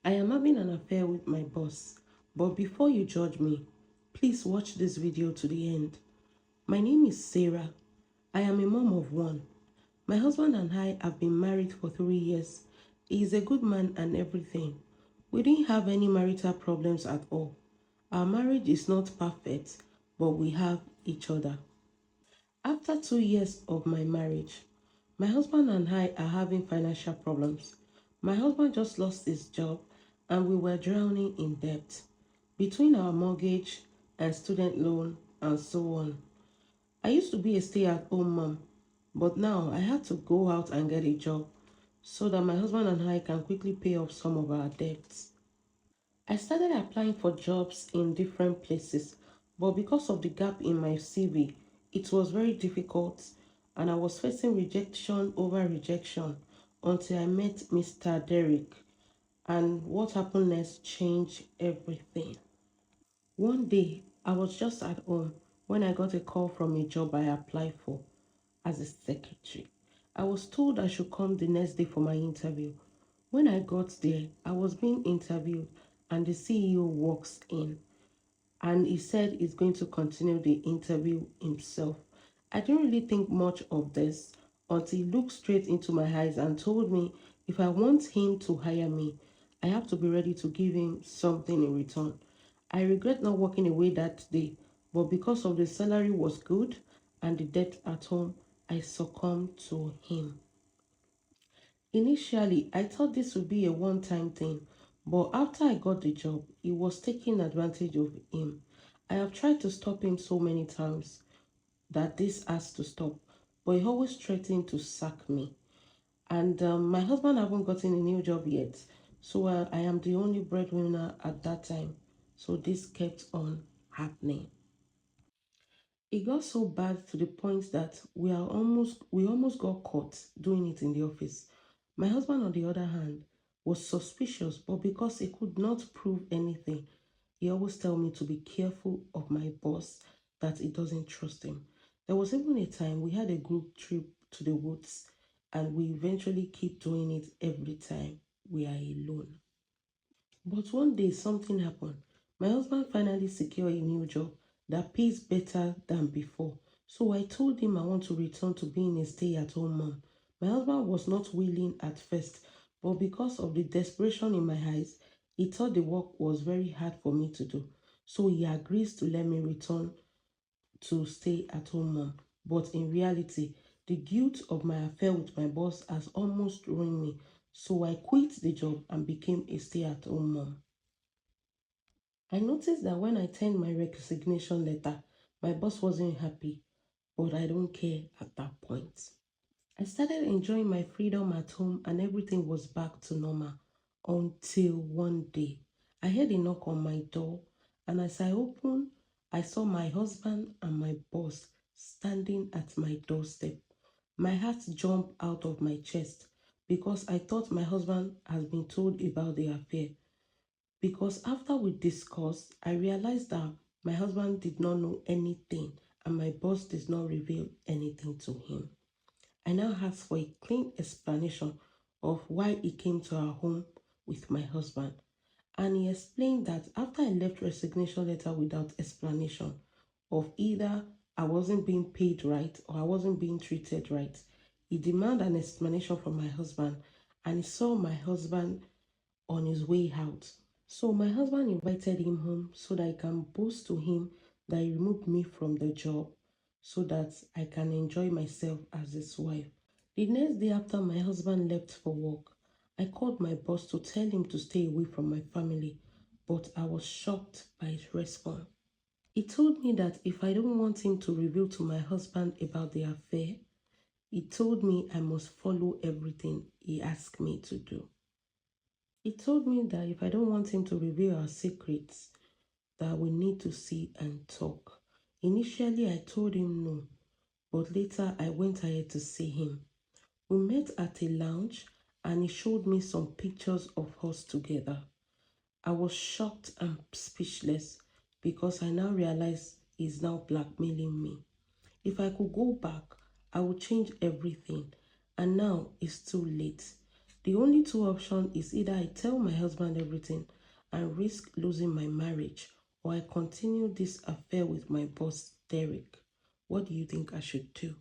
I am having an affair with my boss, but before you judge me, please watch this video to the end. My name is Sarah. I am a mom of one. My husband and I have been married for 3 years. He is a good man and everything. We didn't have any marital problems at all. Our marriage is not perfect, but we have each other. After 2 years of my marriage, my husband and I are having financial problems. My husband just lost his job and we were drowning in debt between our mortgage and student loan and so on. I used to be a stay at home mom, but now I had to go out and get a job so that my husband and I can quickly pay off some of our debts. I started applying for jobs in different places, but because of the gap in my CV, it was very difficult and I was facing rejection over rejection until I met Mr. Derek. And what happened next changed everything. One day, I was just at home when I got a call from a job I applied for as a secretary. I was told I should come the next day for my interview. When I got there, I was being interviewed and the CEO walks in and he said he's going to continue the interview himself. I didn't really think much of this until he looked straight into my eyes and told me if I want him to hire me, I have to be ready to give him something in return. I regret not walking away that day, but because of the salary was good and the debt at home, I succumbed to him. Initially, I thought this would be a one time thing, but after I got the job, he was taking advantage of him. I have tried to stop him so many times that this has to stop, but he always threatened to sack me. And my husband haven't gotten a new job yet, so I am the only breadwinner at that time. So this kept on happening. It got so bad to the point that we almost got caught doing it in the office. My husband, on the other hand, was suspicious, but because he could not prove anything, he always tell me to be careful of my boss, that he doesn't trust him. There was even a time we had a group trip to the woods, and we eventually keep doing it every time we are alone. But one day something happened. My husband finally secured a new job that pays better than before. So I told him I want to return to being a stay at home mom. My husband was not willing at first, but because of the desperation in my eyes, he thought the work was very hard for me to do. So he agrees to let me return to stay at home mom. But in reality, the guilt of my affair with my boss has almost ruined me. So I quit the job and became a stay at home mom. I noticed that when I turned my resignation letter, my boss wasn't happy, but I don't care at that point. I started enjoying my freedom at home and everything was back to normal until one day I heard a knock on my door, and as I opened, I saw my husband and my boss standing at my doorstep. My heart jumped out of my chest because I thought my husband has been told about the affair. Because after we discussed, I realized that my husband did not know anything and my boss did not reveal anything to him. I now asked for a clean explanation of why he came to our home with my husband. And he explained that after I left resignation letter without explanation of either I wasn't being paid right or I wasn't being treated right, he demanded an explanation from my husband and he saw my husband on his way out. So my husband invited him home so that I can boast to him that he removed me from the job so that I can enjoy myself as his wife. The next day after my husband left for work, I called my boss to tell him to stay away from my family, but I was shocked by his response. He told me that if I don't want him to reveal to my husband about the affair, he told me I must follow everything he asked me to do. He told me that if I don't want him to reveal our secrets, that we need to see and talk. Initially, I told him no, but later I went ahead to see him. We met at a lounge and he showed me some pictures of us together. I was shocked and speechless because I now realized he's now blackmailing me. If I could go back, I would change everything. And now it's too late. The only two options is either I tell my husband everything and risk losing my marriage, or I continue this affair with my boss, Derek. What do you think I should do?